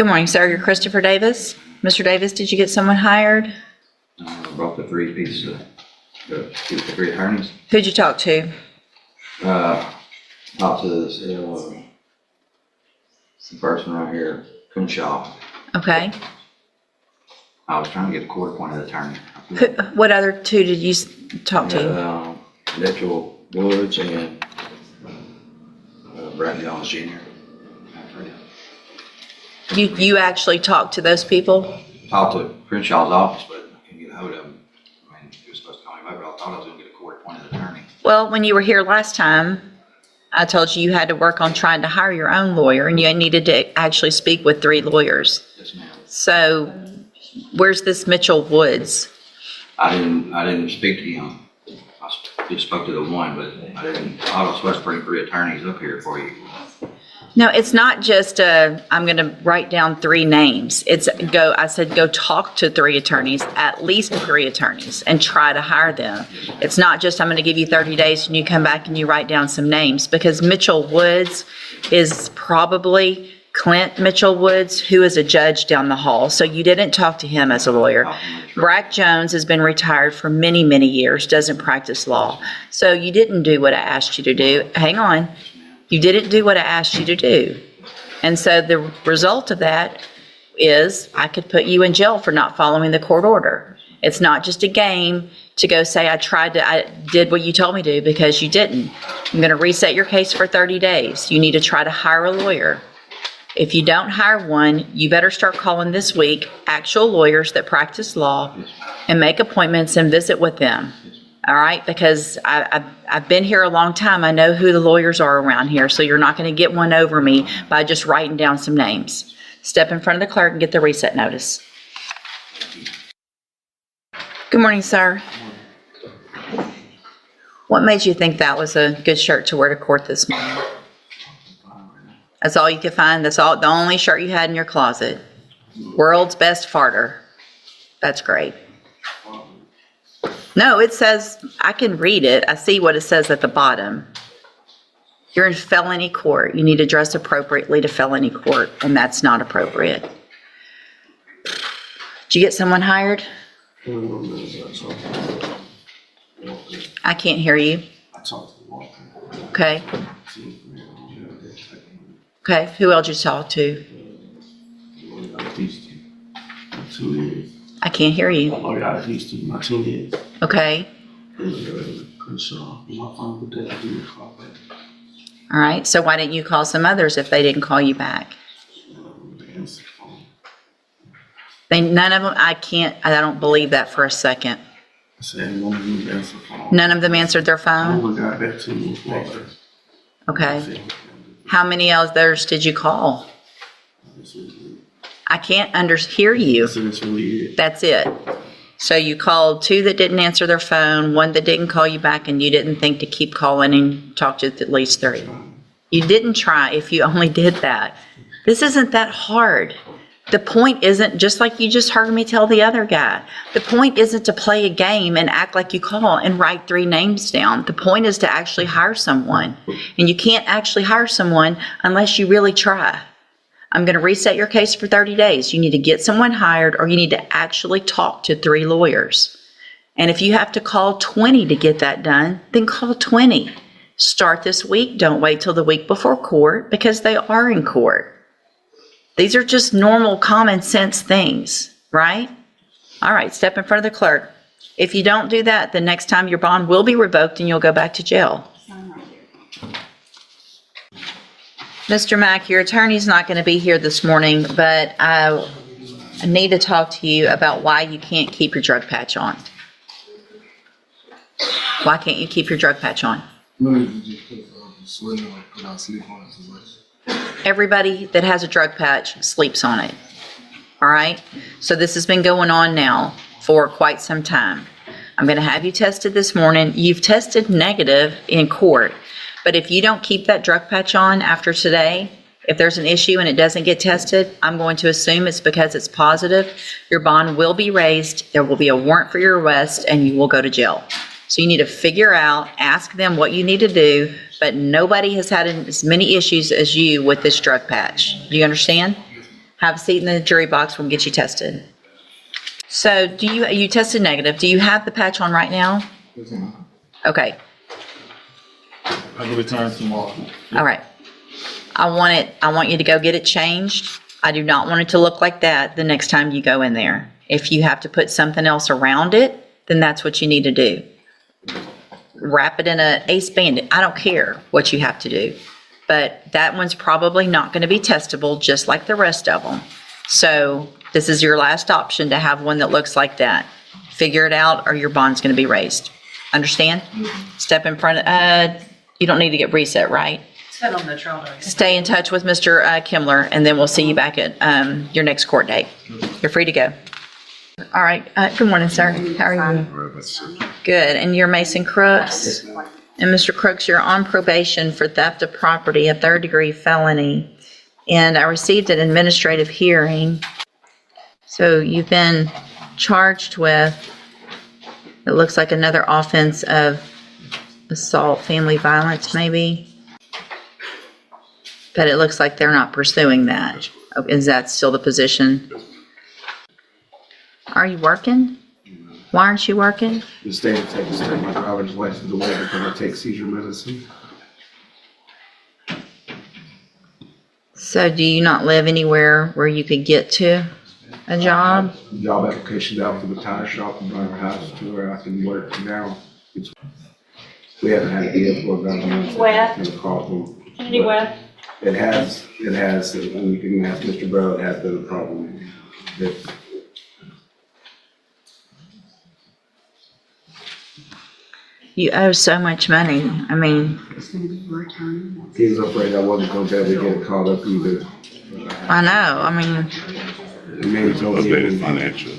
Good morning, sir. You're Christopher Davis. Mr. Davis, did you get someone hired? I brought the 3 pieces of the 3 attorneys. Who'd you talk to? Talked to this, the person right here, Crenshaw. Okay. I was trying to get a court-appointed attorney. What other 2 did you talk to? Mitchell Woods and Brad Jones Jr. You actually talked to those people? Talked to Crenshaw's office, but I couldn't get a hold of him. I mean, he was supposed to call me back, but I thought I was going to get a court-appointed attorney. Well, when you were here last time, I told you you had to work on trying to hire your own lawyer, and you needed to actually speak with 3 lawyers. Yes, ma'am. So, where's this Mitchell Woods? I didn't speak to him. I just spoke to the one, but I was supposed to bring 3 attorneys up here for you. No, it's not just I'm going to write down 3 names. I said go talk to 3 attorneys, at least 3 attorneys, and try to hire them. It's not just I'm going to give you 30 days and you come back and you write down some names, because Mitchell Woods is probably Clint Mitchell Woods, who is a judge down the hall. So you didn't talk to him as a lawyer. Brack Jones has been retired for many, many years, doesn't practice law. So you didn't do what I asked you to do. Hang on. You didn't do what I asked you to do. And so the result of that is I could put you in jail for not following the court order. It's not just a game to go say I did what you told me to, because you didn't. I'm going to reset your case for 30 days. You need to try to hire a lawyer. If you don't hire one, you better start calling this week actual lawyers that practice law and make appointments and visit with them. All right, because I've been here a long time. I know who the lawyers are around here, so you're not going to get one over me by just writing down some names. Step in front of the clerk and get the reset notice. Good morning, sir. What made you think that was a good shirt to wear to court this morning? That's all you could find? That's all, the only shirt you had in your closet? World's best farter. That's great. No, it says, I can read it. I see what it says at the bottom. You're in felony court. You need to dress appropriately to felony court, and that's not appropriate. Did you get someone hired? I can't hear you. Okay. Okay, who else you talk to? I can't hear you. Okay. All right, so why didn't you call some others if they didn't call you back? None of them, I don't believe that for a second. None of them answered their phone? Okay. How many others did you call? I can't hear you. That's it. So you called 2 that didn't answer their phone, 1 that didn't call you back, and you didn't think to keep calling and talk to at least 3. You didn't try if you only did that. This isn't that hard. The point isn't, just like you just heard me tell the other guy, the point isn't to play a game and act like you call and write 3 names down. The point is to actually hire someone. And you can't actually hire someone unless you really try. I'm going to reset your case for 30 days. You need to get someone hired, or you need to actually talk to 3 lawyers. And if you have to call 20 to get that done, then call 20. Start this week. Don't wait till the week before court, because they are in court. These are just normal common sense things, right? All right, step in front of the clerk. If you don't do that, the next time your bond will be revoked and you'll go back to jail. Mr. Mack, your attorney's not going to be here this morning, but I need to talk to you about why you can't keep your drug patch on. Why can't you keep your drug patch on? Everybody that has a drug patch sleeps on it. All right? So this has been going on now for quite some time. I'm going to have you tested this morning. You've tested negative in court. But if you don't keep that drug patch on after today, if there's an issue and it doesn't get tested, I'm going to assume it's because it's positive. Your bond will be raised. There will be a warrant for your arrest, and you will go to jail. So you need to figure out, ask them what you need to do, but nobody has had as many issues as you with this drug patch. Do you understand? Have a seat in the jury box. We'll get you tested. So you tested negative. Do you have the patch on right now? Okay. I will return tomorrow. All right. I want you to go get it changed. I do not want it to look like that the next time you go in there. If you have to put something else around it, then that's what you need to do. Wrap it in a ace bandit. I don't care what you have to do. But that one's probably not going to be testable just like the rest of them. So this is your last option to have one that looks like that. Figure it out or your bond's going to be raised. Understand? Step in front of, you don't need to get reset, right? Sit on the trolley. Stay in touch with Mr. Kimler, and then we'll see you back at your next court date. You're free to go. All right. Good morning, sir. How are you? Good. And you're Mason Crooks? And Mr. Crooks, you're on probation for theft of property, a third-degree felony. And I received an administrative hearing. So you've been charged with, it looks like another offense of assault, family violence maybe. But it looks like they're not pursuing that. Is that still the position? Are you working? Why aren't you working? The state of Texas took my driver's license away because I take seizure medicine. So do you not live anywhere where you could get to a job? Job applications out to the tire shop and driver house to where I can work now. We haven't had a deal for about a month. Wet. In the Courtroom. Any wet? It has, and you can ask Mr. Bro, it has been a problem. You owe so much money. I mean, He was afraid I wasn't going to be able to get it caught up either. I know. I mean, The man told me Updated financial.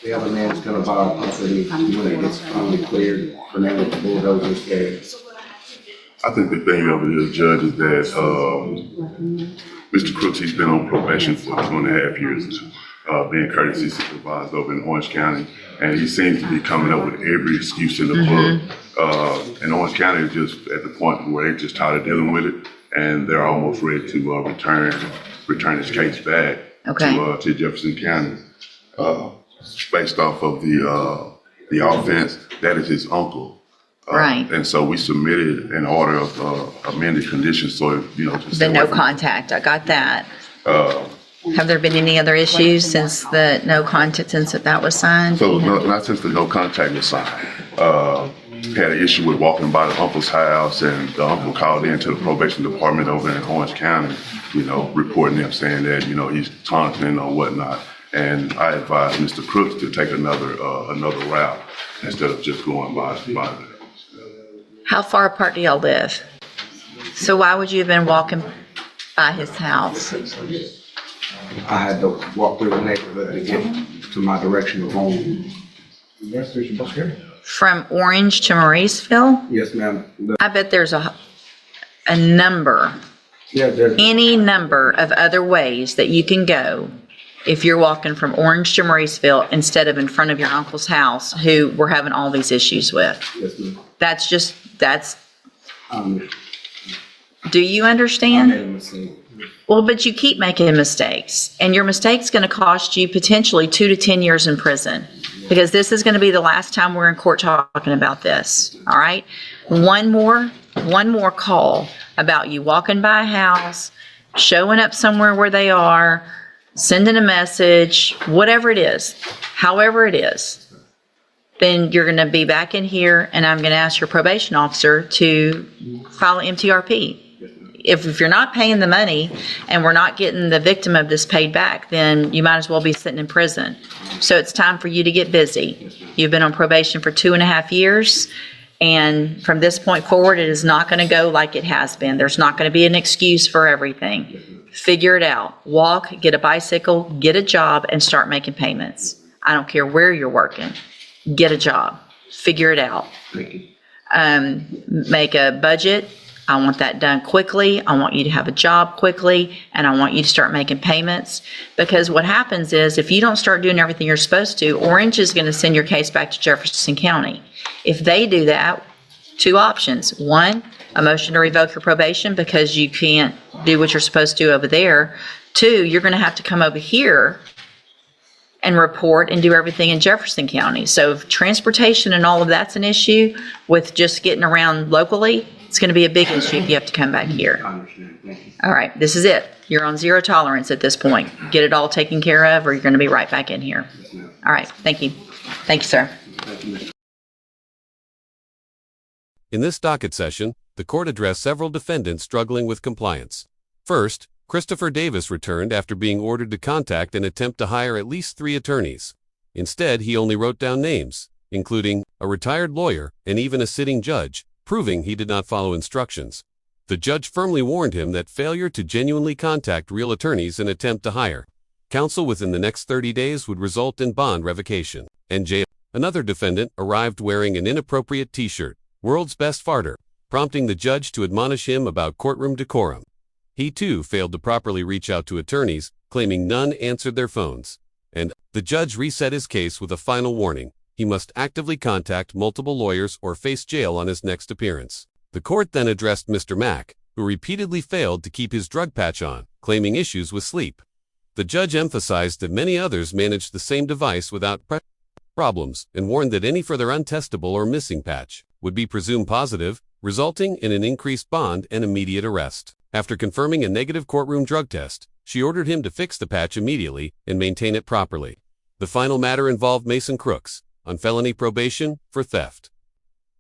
the other man's gonna buy a property when it gets finally cleared for now with the bulldozers there. I think the thing of it is, Judge, is that Mr. Crooks, he's been on probation for 2.5 years, being courtesy supervisor over in Orange County, and he seems to be coming up with every excuse in the book. And Orange County is just at the point where they're just tired of dealing with it, and they're almost ready to return his case back to Jefferson County, based off of the offense. That is his uncle. right. And so we submitted an order of amended conditions, so, you know. The no contact. I got that. Have there been any other issues since the no contact, since that was signed? So not since the no contact was signed. Had an issue with walking by the uncle's house, and the uncle called into the probation department over in Orange County, you know, reporting him saying that, you know, he's taunting or whatnot. And I advised Mr. Crooks to take another route instead of just going by there. How far apart do y'all live? So why would you have been walking by his house? I had to walk through the neighborhood to get to my direction of home. From Orange to Mauriceville? Yes, ma'am. I bet there's a number, Yeah, there's, any number of other ways that you can go if you're walking from Orange to Mauriceville instead of in front of your uncle's house, who we're having all these issues with. yes, ma'am. That's, Um, do you I understand? made a mistake. Well, but you keep making mistakes, and your mistake's going to cost you potentially 2 to 10 years in prison, because this is going to be the last time we're in court talking about this. All right? One more call about you walking by a house, showing up somewhere where they are, sending a message, whatever it is, however it is, then you're going to be back in here, and I'm going to ask your probation officer to file an MTRP. If you're not paying the money and we're not getting the victim of this paid back, then you might as well be sitting in prison. So it's time for you to get busy. You've been on probation for 2.5 years, and from this point forward, it is not going to go like it has been. There's not going to be an excuse for everything. Figure it out. Walk, get a bicycle, get a job, and start making payments. I don't care where you're working. Get a job. Figure it out. Thank you. Make a budget. I want that done quickly. I want you to have a job quickly, and I want you to start making payments, because what happens is if you don't start doing everything you're supposed to, Orange is going to send your case back to Jefferson County. If they do that, 2 options. 1, a motion to revoke your probation because you can't do what you're supposed to over there. 2, you're going to have to come over here and report and do everything in Jefferson County. So if transportation and all of that's an issue with just getting around locally, it's going to be a big issue if you have to come back here. I understand, thank you. All right, this is it. You're on zero tolerance at this point. Get it all taken care of, or you're going to be right back in here. Yes, ma'am. All right, thank you. Thank you, sir. Thank you, Mr. In this docket session, the court addressed several defendants struggling with compliance. First, Christopher Davis returned after being ordered to contact and attempt to hire at least 3 attorneys. Instead, he only wrote down names, including a retired lawyer and even a sitting judge, proving he did not follow instructions. The judge firmly warned him that failure to genuinely contact real attorneys and attempt to hire counsel within the next 30 days would result in bond revocation and jail. Another defendant arrived wearing an inappropriate t-shirt, "World's Best Farter," prompting the judge to admonish him about courtroom decorum. He too failed to properly reach out to attorneys, claiming none answered their phones. And the judge reset his case with a final warning: he must actively contact multiple lawyers or face jail on his next appearance. The court then addressed Mr. Mack, who repeatedly failed to keep his drug patch on, claiming issues with sleep. The judge emphasized that many others managed the same device without problems and warned that any further untestable or missing patch would be presumed positive, resulting in an increased bond and immediate arrest. After confirming a negative courtroom drug test, she ordered him to fix the patch immediately and maintain it properly. The final matter involved Mason Crooks, on felony probation for theft.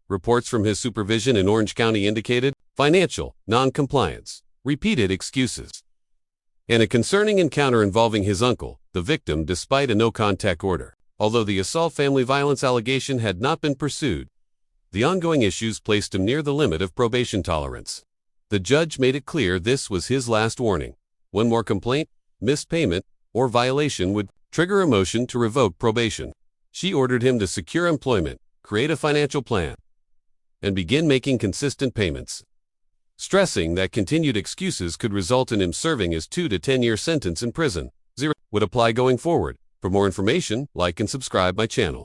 Reports from his supervision in Orange County indicated financial non-compliance, repeated excuses, and a concerning encounter involving his uncle, the victim, despite a no-contact order. Although the assault family violence allegation had not been pursued, the ongoing issues placed him near the limit of probation tolerance. The judge made it clear this was his last warning. One more complaint, missed payment, or violation would trigger a motion to revoke probation. She ordered him to secure employment, create a financial plan, and begin making consistent payments, stressing that continued excuses could result in him serving his 2 to 10-year sentence in prison. 0 would apply going forward. For more information, like and subscribe my channel.